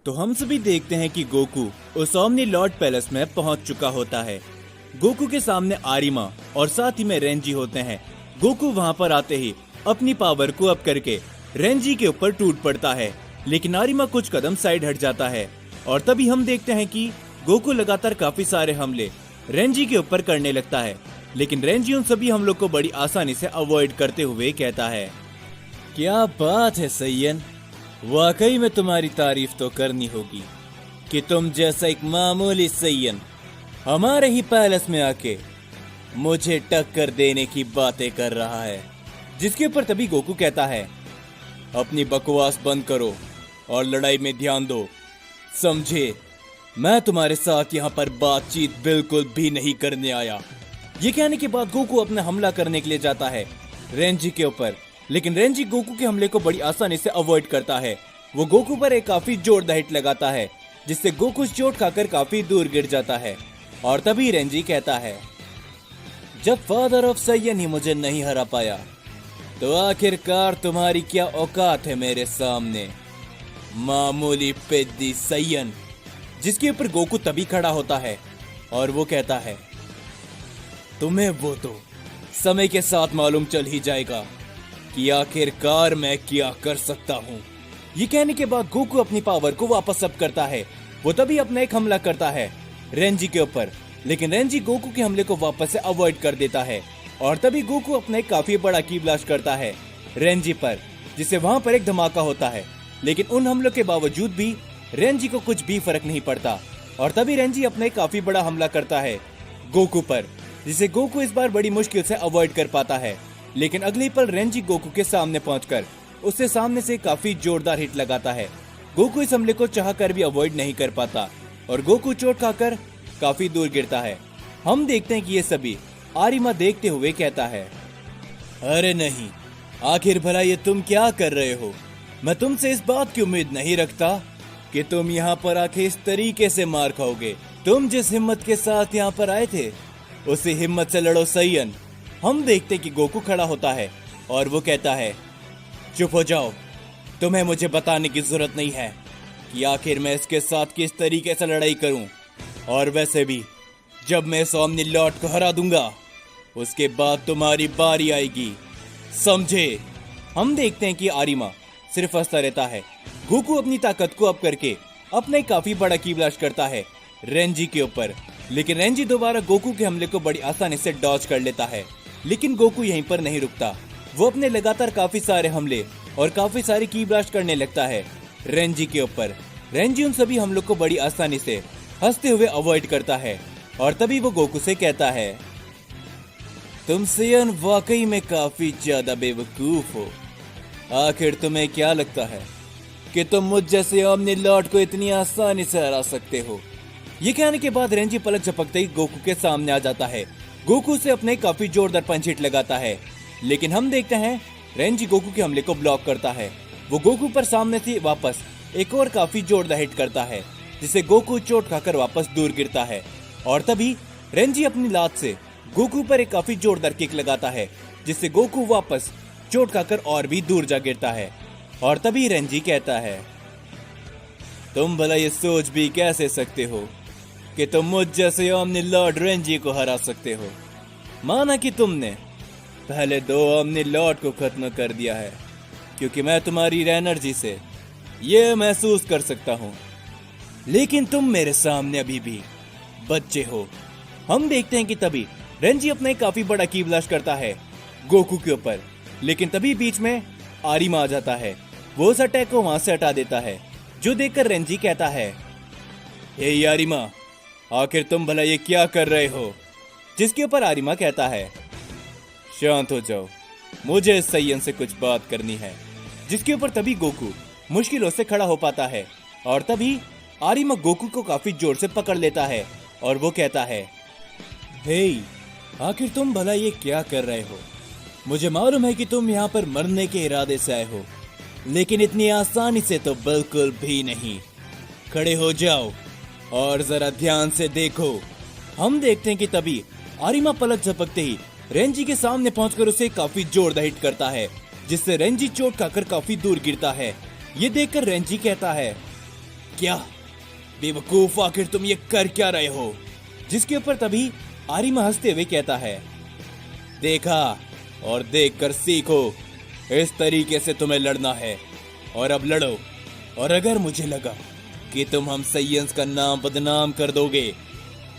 तो हम सभी देखते हैं कि गोकू उस ओमनी लॉर्ड पैलेस में पहुंच चुका होता है। गोकू के सामने आरिमा और साथ ही में रेंजी होते हैं। गोकू वहां पर आते ही अपनी पावर को अप करके रेंजी के ऊपर टूट पड़ता है, लेकिन आरिमा कुछ कदम साइड हट जाता है और तभी हम देखते हैं कि गोकू लगातार काफी सारे हमले रेंजी के ऊपर करने लगता है, लेकिन रेंजी उन सभी हमलों को बड़ी आसानी से अवॉइड करते हुए कहता है, क्या बात है सैयन, वाकई में तुम्हारी तारीफ तो करनी होगी कि तुम जैसा एक मामूली सैयन हमारे ही पैलेस में आके मुझे टक्कर देने की बातें कर रहा है। जिसके ऊपर तभी गोकू कहता है, अपनी बकवास बंद करो और लड़ाई में ध्यान दो, समझे? मैं तुम्हारे साथ यहाँ पर बातचीत बिल्कुल भी नहीं करने आया। ये कहने के बाद गोकू अपना हमला करने के लिए जाता है रेंजी के ऊपर, लेकिन रेंजी गोकू के हमले को बड़ी आसानी से अवॉइड करता है। वो गोकू पर एक काफी जोरदार हिट लगाता है, जिससे गोकू चोट खाकर काफी दूर गिर जाता है। और तभी रेंजी कहता है, जब फादर ऑफ सैयन ही मुझे नहीं हरा पाया तो आखिरकार तुम्हारी क्या औकात है मेरे सामने, मामूली पेद्दी सैयन। जिसके ऊपर गोकू तभी खड़ा होता है और वो कहता है, तुम्हें वो तो समय के साथ मालूम चल ही जाएगा कि आखिरकार मैं क्या कर सकता हूँ। ये कहने के बाद गोकू अपनी पावर को वापस अप करता है। वो तभी अपना एक हमला करता है रेंजी के ऊपर, लेकिन रेंजी गोकू के हमले को वापस से अवॉइड कर देता है। और तभी गोकू अपना एक काफी बड़ा की ब्लास्ट करता है रेंजी पर, जिससे वहां पर एक धमाका होता है, लेकिन उन हमलों के बावजूद भी रेंजी को कुछ भी फर्क नहीं पड़ता। और तभी रेंजी अपना एक काफी बड़ा हमला करता है गोकू पर, जिसे गोकू इस बार बड़ी मुश्किल से अवॉइड कर पाता है। लेकिन अगले पल रेंजी गोकू के सामने पहुंचकर उससे सामने से काफी जोरदार हिट लगाता है। गोकू इस हमले को चाहकर भी अवॉइड नहीं कर पाता और गोकू चोट खाकर काफी दूर गिरता है। हम देखते हैं कि ये सभी आरिमा देखते हुए कहता है, अरे नहीं, आखिर भला ये तुम क्या कर रहे हो? मैं तुमसे इस बात की उम्मीद नहीं रखता कि तुम यहाँ पर आके इस तरीके से मार खाओगे। तुम जिस हिम्मत के साथ यहाँ पर आए थे उसी हिम्मत से लड़ो सैयन। हम देखते कि गोकू खड़ा होता है और वो कहता है, चुप हो जाओ, तुम्हें मुझे बताने की जरूरत नहीं है कि आखिर मैं इसके साथ किस तरीके से लड़ाई करूं। और वैसे भी जब मैं इस ओमनी लॉर्ड को हरा दूंगा उसके बाद तुम्हारी बारी आएगी, समझे? हम देखते हैं कि आरिमा सिर्फ हंसता रहता है। गोकू अपनी ताकत को अप करके अपना एक काफी बड़ा की ब्लास्ट करता है रेंजी के ऊपर, लेकिन रेंजी दोबारा गोकू के हमले को बड़ी आसानी से डॉज कर लेता है। लेकिन गोकू यहीं पर नहीं रुकता, वो अपने लगातार काफी सारे हमले और काफी सारी की ब्लास्ट करने लगता है रेंजी के ऊपर। रेंजी उन सभी हमलों को बड़ी आसानी से हंसते हुए अवॉइड करता है और तभी वो गोकू से कहता है, तुम सैयन वाकई में काफी ज्यादा बेवकूफ हो। आखिर तुम्हें क्या लगता है कि तुम मुझ जैसे ओमनी लॉर्ड को इतनी आसानी से हरा सकते हो? ये कहने के बाद रेंजी पलक झपकते ही गोकू के सामने आ जाता है। गोकू से अपने काफी जोरदार पंच हिट लगाता है, लेकिन हम देखते हैं रेंजी गोकू के हमले को ब्लॉक करता है। वो गोकू पर सामने से वापस एक और काफी जोरदार हिट करता है, जिससे गोकू चोट खाकर वापस दूर गिरता है। और तभी रेंजी अपनी लात से गोकू पर एक काफी जोरदार किक लगाता है, जिससे गोकू वापस चोट खाकर और भी दूर जा गिरता है। और तभी रेंजी कहता है, तुम भला ये सोच भी कैसे सकते हो कि तुम मुझ जैसे ओमनी लॉर्ड रेंजी को हरा सकते हो? माना कि तुमने पहले 2 ओमनी लॉर्ड को खत्म कर दिया है, क्योंकि मैं तुम्हारी एनर्जी से ये महसूस कर सकता हूँ, लेकिन तुम मेरे सामने अभी भी बच्चे हो। हम देखते हैं कि तभी रेंजी अपना एक काफी बड़ा की ब्लास्ट करता है गोकू के ऊपर, लेकिन तभी बीच में आरिमा आ जाता है। वो उस अटैक को वहां से हटा देता है, जो देखकर रेंजी कहता है, हे आरिमा, आखिर तुम भला ये क्या कर रहे हो? जिसके ऊपर आरिमा कहता है, शांत हो जाओ, मुझे इस सैयन से कुछ बात करनी है। जिसके ऊपर तभी गोकू मुश्किलों से खड़ा हो पाता है और तभी आरिमा गोकू को काफी जोर से पकड़ लेता है और वो कहता है, हे, आखिर तुम भला ये क्या कर रहे हो? मुझे मालूम है कि तुम यहाँ पर मरने के इरादे से आए हो, लेकिन इतनी आसानी से तो बिल्कुल भी नहीं। खड़े हो जाओ और जरा ध्यान से देखो। हम देखते हैं कि तभी आरिमा पलक झपकते ही रेंजी के सामने पहुंचकर उसे काफी जोरदार हिट करता है, जिससे रेंजी चोट खाकर काफी दूर गिरता है। ये देखकर रेंजी कहता है, क्या बेवकूफ, आखिर तुम ये कर क्या रहे हो? जिसके ऊपर तभी आरिमा हंसते हुए कहता है, देखा और देख कर सीखो, इस तरीके से तुम्हें लड़ना है और अब लड़ो। और अगर मुझे लगा कि तुम हम सैयंस का नाम बदनाम कर दोगे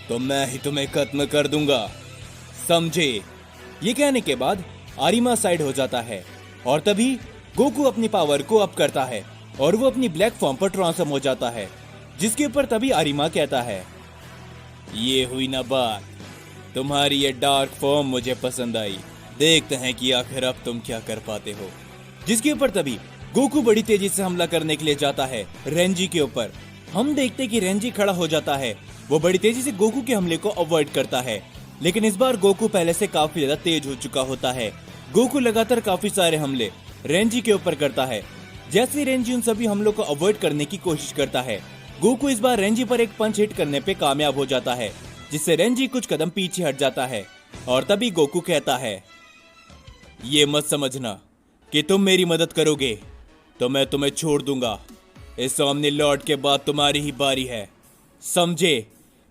तो मैं ही तुम्हें खत्म कर दूंगा, समझे? ये कहने के बाद आरिमा साइड हो जाता है और तभी गोकू अपनी पावर को अप करता है और वो अपनी ब्लैक फॉर्म पर ट्रांसफॉर्म हो जाता है। जिसके ऊपर तभी आरिमा कहता है, ये हुई ना बात, तुम्हारी ये डार्क फॉर्म मुझे पसंद आई, देखते हैं कि आखिर अब तुम क्या कर पाते हो। जिसके ऊपर तभी गोकू बड़ी तेजी से हमला करने के लिए जाता है रेंजी के ऊपर। हम देखते कि रेंजी खड़ा हो जाता है, वो बड़ी तेजी से गोकू के हमले को अवॉइड करता है, लेकिन इस बार गोकू पहले से काफी ज्यादा तेज हो चुका होता है। गोकू लगातार काफी सारे हमले रेंजी के ऊपर करता है। जैसे ही रेंजी उन सभी हमलों को अवॉइड करने की कोशिश करता है, गोकू इस बार रेंजी पर एक पंच हिट करने पे कामयाब हो जाता है, जिससे रेंजी कुछ कदम पीछे हट जाता है। और तभी गोकू कहता है, ये मत समझना कि तुम मेरी मदद करोगे तो मैं तुम्हें छोड़ दूंगा, इस ओमनी लॉर्ड के बाद तुम्हारी ही बारी है, समझे?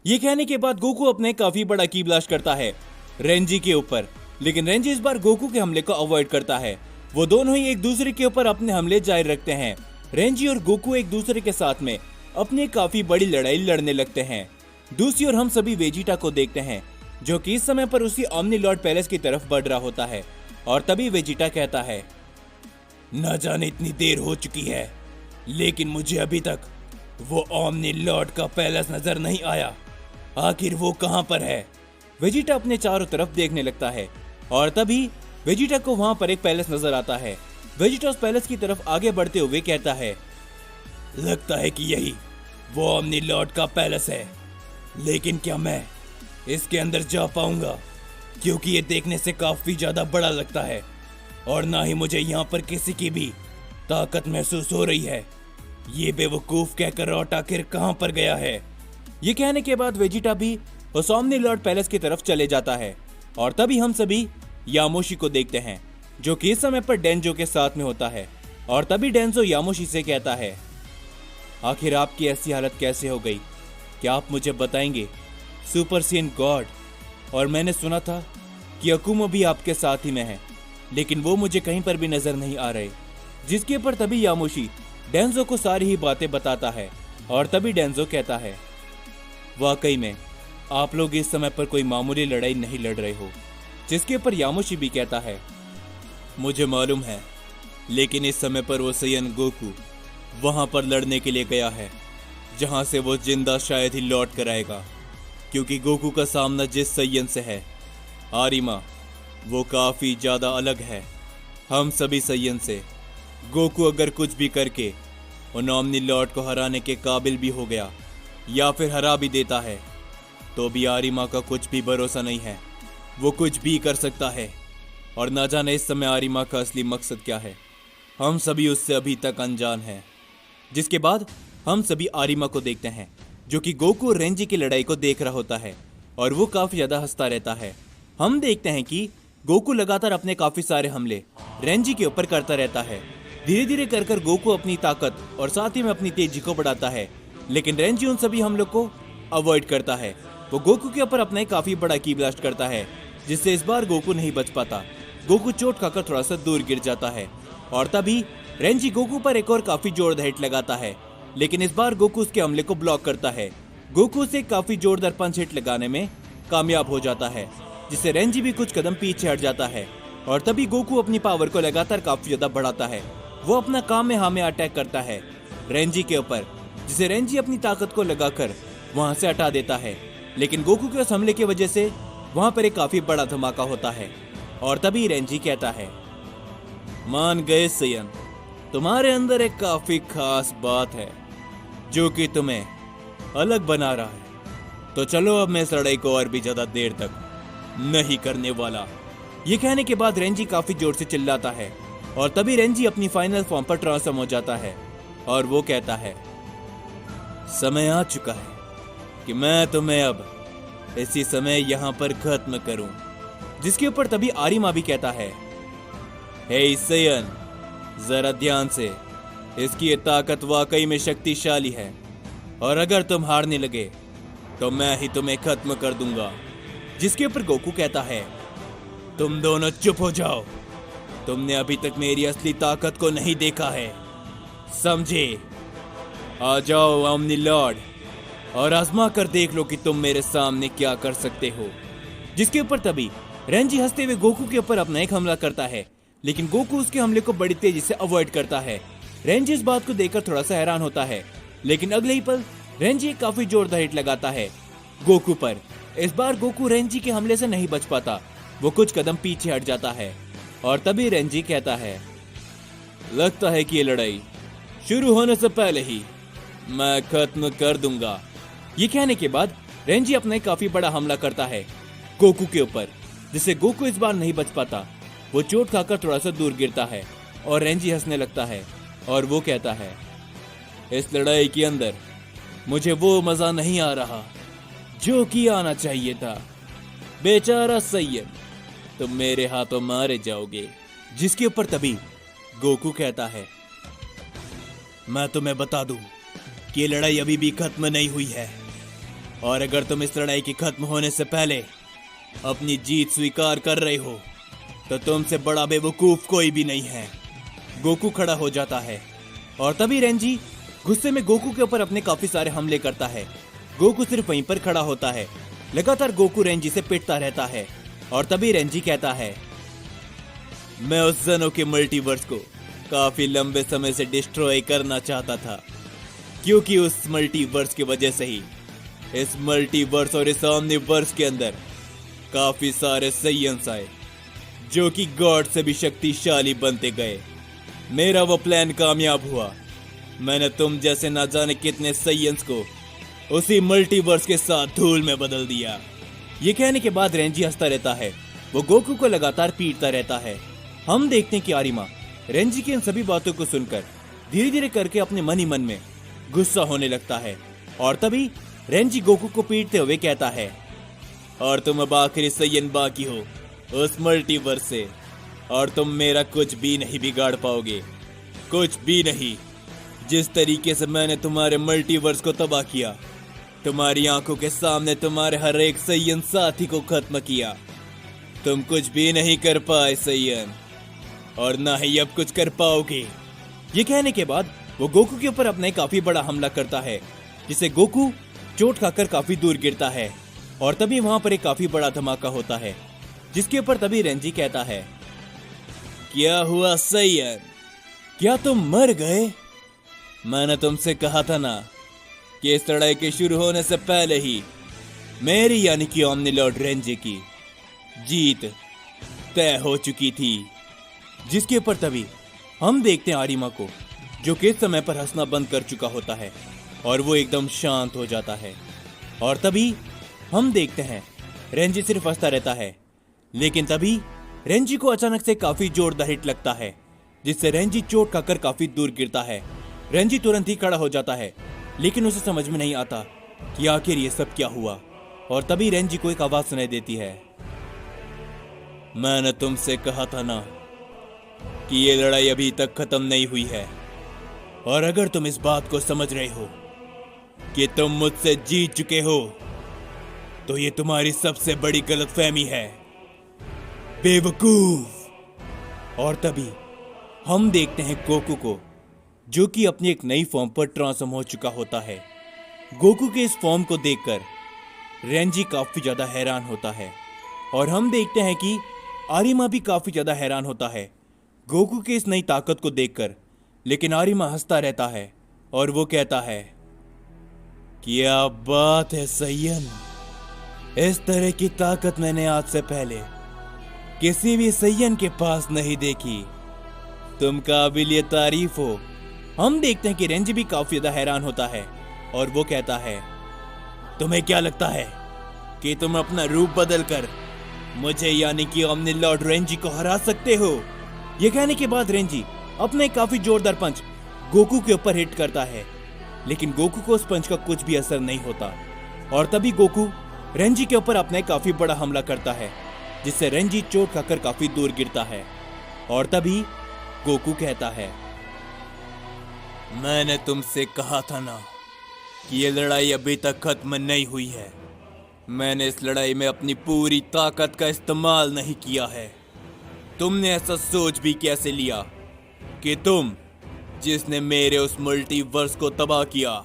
ये कहने के बाद गोकू अपने काफी बड़ा की ब्लास्ट करता है रेंजी के ऊपर, लेकिन रेंजी इस बार गोकू के हमले को अवॉइड करता है। वो दोनों ही एक दूसरे के ऊपर अपने हमले जारी रखते हैं। रेंजी और गोकू एक दूसरे के साथ में अपनी काफी बड़ी लड़ाई लड़ने लगते हैं। दूसरी ओर हम सभी वेजिटा को देखते हैं, जो कि इस समय पर उसी ओमनी लॉर्ड पैलेस की तरफ बढ़ रहा होता है। और तभी वेजिटा कहता है, न जाने इतनी देर हो चुकी है, लेकिन मुझे अभी तक वो ओमनी लॉर्ड का पैलेस नजर नहीं आया, आखिर वो कहां पर है? वेजिटा अपने चारों तरफ देखने लगता है और तभी वेजिटा को वहां पर एक पैलेस नजर आता है। वेजिटा उस पैलेस की तरफ आगे बढ़ते हुए कहता है, लगता है कि यही वो ओमनी लॉर्ड का पैलेस है, लेकिन क्या मैं इसके अंदर जा पाऊंगा? क्योंकि ये देखने से काफी ज्यादा बड़ा लगता है और ना ही मुझे यहाँ पर किसी की भी ताकत महसूस हो रही है। ये बेवकूफ कहकर रॉट आखिर कहाँ पर गया है? ये कहने के बाद वेजिटा भी उस ओमनी लॉर्ड पैलेस की तरफ चले जाता है और तभी हम सभी यामोशी को देखते हैं, जो कि इस समय पर डेंजो के साथ में होता है। और तभी डेंजो यामोशी से कहता है, आखिर आपकी ऐसी हालत कैसे हो गई? क्या आप मुझे बताएंगे? सुपर सीन गॉड, और मैंने सुना था कि अकुमो भी आपके साथ ही में है, लेकिन वो मुझे कहीं पर भी नजर नहीं आ रहे। जिसके पर तभी यामोशी डेंजो को सारी ही बातें बताता है और तभी डेंजो कहता है, वाकई में आप लोग इस समय पर कोई मामूली लड़ाई नहीं लड़ रहे हो। जिसके पर यामोशी भी कहता है, मुझे मालूम है, लेकिन इस समय पर वो सैयन गोकू वहां पर लड़ने के लिए गया है, जहां से वो जिंदा शायद ही लौट कर आएगा, क्योंकि गोकू का सामना जिस सैयन से है आरिमा, वो काफी ज्यादा अलग है हम सभी सैयन से। गोकू अगर कुछ भी करके उन ओमनी लॉर्ड को हराने के काबिल भी हो गया या फिर हरा भी देता है, तो भी आरिमा का कुछ भी भरोसा नहीं है, वो कुछ भी कर सकता है। और ना जाने इस समय आरिमा का असली मकसद क्या है, हम सभी उससे अभी तक अनजान हैं। जिसके बाद हम सभी आरिमा को देखते हैं, जो कि गोकू और रेंजी की लड़ाई को देख रहा होता है और वो काफी ज्यादा हंसता रहता है। हम देखते हैं कि गोकू लगातार अपने काफी सारे हमले रेंजी के ऊपर करता रहता है। धीरे धीरे कर कर गोकू अपनी ताकत और साथ ही में अपनी तेजी को बढ़ाता है, लेकिन रेंजी उन सभी हमलों को अवॉइड करता है। वो गोकू के ऊपर अपना काफी बड़ा की ब्लास्ट करता है, जिससे इस बार गोकू नहीं बच पाता। गोकू चोट खाकर थोड़ा सा दूर गिर जाता है और तभी रेंजी गोकू पर एक और काफी जोरदार हिट लगाता है, लेकिन इस बार गोकू उसके हमले को ब्लॉक करता है। गोकू से काफी जोरदार पंच हिट लगाने में कामयाब हो जाता है, जिससे रेंजी भी कुछ कदम पीछे हट जाता है। और तभी गोकू अपनी पावर को लगातार काफी ज्यादा बढ़ाता है। वो अपना कामेहामेहा में अटैक करता है रेंजी के ऊपर, जिसे रेंजी अपनी ताकत को लगाकर वहां से हटा देता है। लेकिन गोकू के उस हमले की वजह से वहां पर एक काफी बड़ा धमाका होता है और तभी रेंजी कहता है, मान गए सैयन, तुम्हारे अंदर एक काफी खास बात है जो कि तुम्हें अलग बना रहा है, तो चलो अब मैं इस लड़ाई को और भी ज्यादा देर तक नहीं करने वाला। ये कहने के बाद रेंजी काफी जोर से चिल्लाता है और तभी रेंजी अपनी फाइनल फॉर्म पर ट्रांसफॉर्म हो जाता है और वो कहता है, समय आ चुका है कि मैं तुम्हें अब इसी समय यहाँ पर खत्म करूं। जिसके ऊपर तभी आरिमा भी कहता है, हे सैयन, जरा ध्यान से, इसकी ये ताकत वाकई में शक्तिशाली है और अगर तुम हारने लगे तो मैं ही तुम्हें खत्म कर दूंगा। जिसके ऊपर गोकू कहता है, तुम दोनों चुप हो जाओ, तुमने अभी तक मेरी असली ताकत को नहीं देखा है, समझे? आ जाओ ओमनी लॉर्ड और आजमा कर देख लो कि तुम मेरे सामने क्या कर सकते हो। जिसके ऊपर तभी रेंजी हंसते हुए गोकू के ऊपर अपना एक हमला करता है, लेकिन गोकू उसके हमले को बड़ी तेजी से अवॉइड करता है। रेंजी इस बात को देखकर थोड़ा सा हैरान होता है, लेकिन अगले ही पल रेंजी एक काफी जोरदार हिट लगाता है गोकू पर। इस बार गोकू रेंजी के हमले से नहीं बच पाता, वो कुछ कदम पीछे हट जाता है। और तभी रेंजी कहता है, लगता है कि ये लड़ाई शुरू होने से पहले ही मैं खत्म कर दूंगा। ये कहने के बाद रेंजी अपना एक काफी बड़ा हमला करता है गोकू के ऊपर, जिससे गोकू इस बार नहीं बच पाता। वो चोट खाकर थोड़ा सा दूर गिरता है और रेंजी हंसने लगता है और वो कहता है, इस लड़ाई के अंदर मुझे वो मजा नहीं आ रहा जो कि आना चाहिए था। बेचारा सैयन, तुम मेरे हाथों मारे जाओगे। जिसके ऊपर तभी गोकू कहता है, मैं तुम्हें बता दूं कि ये लड़ाई अभी भी खत्म नहीं हुई है, और अगर तुम इस लड़ाई के खत्म होने से पहले अपनी जीत स्वीकार कर रहे हो तो तुमसे बड़ा बेवकूफ कोई भी नहीं है। गोकू खड़ा हो जाता है और तभी रेंजी गुस्से में गोकू के ऊपर अपने काफी सारे हमले करता है। गोकू सिर्फ वहीं पर खड़ा होता है। लगातार गोकू रेंजी से पिटता रहता है और तभी रेंजी कहता है, मैं उस ज़ेनो के मल्टीवर्स को काफी लंबे समय से डिस्ट्रॉय करना चाहता था, क्योंकि उस मल्टीवर्स की वजह से ही इस मल्टीवर्स और इस ओमनीवर्स के अंदर काफी सारे सैयन्स आए जो कि गॉड से भी शक्तिशाली बनते गए। मेरा वो प्लान कामयाब हुआ। मैंने तुम जैसे ना जाने कितने सैयन्स को उसी मल्टीवर्स के साथ धूल में बदल दिया। ये कहने के बाद रेंजी हंसता रहता है। वो गोकू को लगातार पीटता रहता है। हम देखते हैं कि आरिमा रेंजी की इन सभी बातों को सुनकर धीरे धीरे करके अपने मन ही मन में गुस्सा होने लगता है। और तभी रेंजी गोकू को पीटते हुए कहता है, और तुम अब आखिरी सैयन बाकी हो उस मल्टीवर्स से, और तुम मेरा कुछ भी नहीं बिगाड़ पाओगे, कुछ भी नहीं। जिस तरीके से मैंने तुम्हारे मल्टीवर्स को तबाह किया, तुम्हारी आंखों के सामने तुम्हारे हर एक सैयन साथी को खत्म किया, तुम कुछ भी नहीं कर पाए सैयन, और ना ही अब कुछ कर पाओगे। ये कहने के बाद वो गोकू के ऊपर अपना काफी बड़ा हमला करता है, जिसे गोकू चोट खाकर काफी दूर गिरता है। और तभी वहां पर एक काफी बड़ा धमाका होता है, जिसके ऊपर तभी रेंजी कहता है, क्या हुआ सैयन, क्या तुम मर गए? मैंने तुमसे कहा था ना कि इस लड़ाई के शुरू होने से पहले ही मेरी यानी कि ओमनी लॉर्ड रेंजी की जीत तय हो चुकी थी। जिसके ऊपर तभी हम देखते हैं आरिमा को, जो कि इस समय पर हंसना बंद कर चुका होता है और वो एकदम शांत हो जाता है। और तभी हम देखते हैं रेंजी सिर्फ हंसता रहता है, लेकिन तभी रेंजी को अचानक से काफी जोरदार हिट लगता है, जिससे रेंजी चोट खाकर काफी दूर गिरता है। रेंजी तुरंत ही खड़ा हो जाता है, लेकिन उसे समझ में नहीं आता कि आखिर ये सब क्या हुआ। और तभी रेंजी को एक आवाज सुनाई देती है, मैंने तुमसे कहा था ना कि ये लड़ाई अभी तक खत्म नहीं हुई है, और अगर तुम इस बात को समझ रहे हो कि तुम मुझसे जीत चुके हो तो ये तुम्हारी सबसे बड़ी गलतफहमी है, बेवकूफ। और तभी हम देखते हैं गोकू को, जो कि अपनी एक नई फॉर्म पर ट्रांसफॉर्म हो चुका होता है। गोकू के इस फॉर्म को देखकर रेंजी काफी ज्यादा हैरान होता है, और हम देखते हैं कि आरिमा भी काफी ज्यादा हैरान होता है गोकू के इस नई ताकत को देखकर। लेकिन आरिमा हंसता रहता है और वो कहता है, क्या बात है सैयन, इस तरह की ताकत मैंने आज से पहले किसी भी सैयन के पास नहीं देखी, तुम काबिलिए तारीफ हो। हम देखते हैं कि रेंजी भी काफी ज्यादा हैरान होता है और वो कहता है, तुम्हें क्या लगता है कि तुम अपना रूप बदलकर मुझे यानी कि ओमनी लॉर्ड रेंजी को हरा सकते हो? ये कहने के बाद रेंजी अपने काफी जोरदार पंच गोकू के ऊपर हिट करता है, लेकिन गोकू को उस पंच का कुछ भी असर नहीं होता। और तभी गोकू रेंजी के ऊपर अपना काफी बड़ा हमला करता है, जिससे रेंजी चोट खाकर काफी दूर गिरता है। और तभी गोकू कहता है, मैंने तुमसे कहा था ना कि ये लड़ाई अभी तक खत्म नहीं हुई है। मैंने इस लड़ाई में अपनी पूरी ताकत का इस्तेमाल नहीं किया है। तुमने ऐसा सोच भी कैसे लिया कि तुम, जिसने मेरे उस मल्टीवर्स को तबाह किया,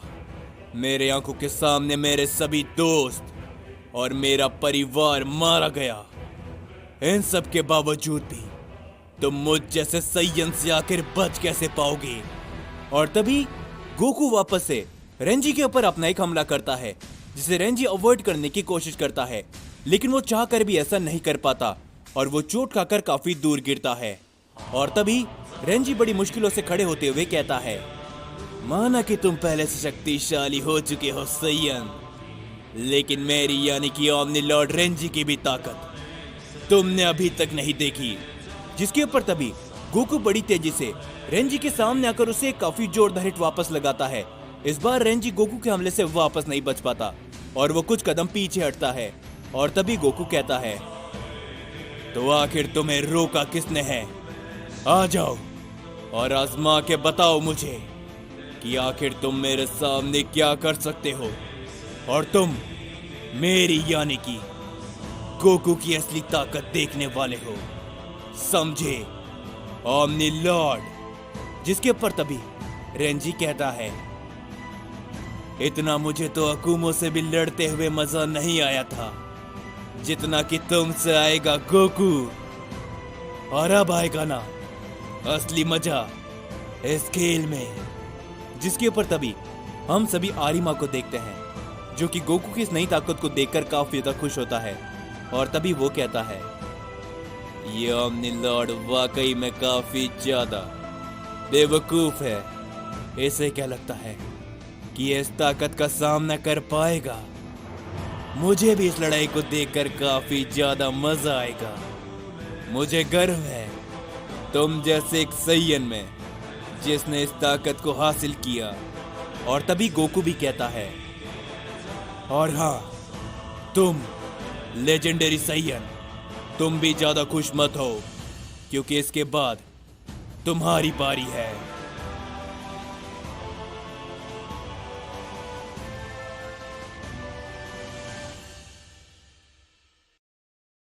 मेरे आंखों के सामने मेरे सभी दोस्त और मेरा परिवार मारा गया, इन सब के बावजूद भी तुम मुझ जैसे सैयन से आखिर बच कैसे पाओगे? और तभी गोकू वापस से रेंजी के ऊपर अपना एक हमला करता है, जिसे रेंजी अवॉइड करने की कोशिश करता है, लेकिन वो चाहकर भी ऐसा नहीं कर पाता और वो चोट खाकर काफी दूर गिरता है। और तभी रेंजी बड़ी मुश्किलों से खड़े होते हुए कहता है, माना कि तुम पहले से शक्तिशाली हो चुके हो सैयन, लेकिन मेरी यानी कि ओमनी लॉर्ड रेंजी की भी ताकत तुमने अभी तक नहीं देखी। जिसके ऊपर तभी गोकू बड़ी तेजी से रेंजी के सामने आकर उसे काफी जोरदार हिट वापस लगाता है। इस बार रेंजी गोकू के हमले से वापस नहीं बच पाता और वो कुछ कदम पीछे हटता है। और तभी गोकू कहता है, तो आखिर तुम्हें रोका किसने है? आ जाओ और आजमा के बताओ मुझे कि आखिर तुम मेरे सामने क्या कर सकते हो और तुम मेरी यानी कि गोकू की असली ताकत देखने वाले हो, समझे ओमनी लॉर्ड? जिसके ऊपर तभी रेंजी कहता है, इतना मुझे तो अकुमो से भी लड़ते हुए मजा नहीं आया था जितना कि तुमसे आएगा गोकू। और अब आएगा ना असली मजा इस खेल में। जिसके ऊपर तभी हम सभी आरिमा को देखते हैं, जो कि गोकू की इस नई ताकत को देखकर काफी ज्यादा खुश होता है। और तभी वो कहता है, ये ओमनी लॉर्ड वाकई में काफी ज्यादा बेवकूफ है। इसे क्या लगता है कि ये इस ताकत का सामना कर पाएगा? मुझे भी इस लड़ाई को देखकर काफी ज्यादा मजा आएगा। मुझे गर्व है तुम जैसे एक सैयन में जिसने इस ताकत को हासिल किया। और तभी गोकू भी कहता है, और हाँ, तुम लेजेंडरी सैयन, तुम भी ज्यादा खुश मत हो, क्योंकि इसके बाद तुम्हारी बारी है।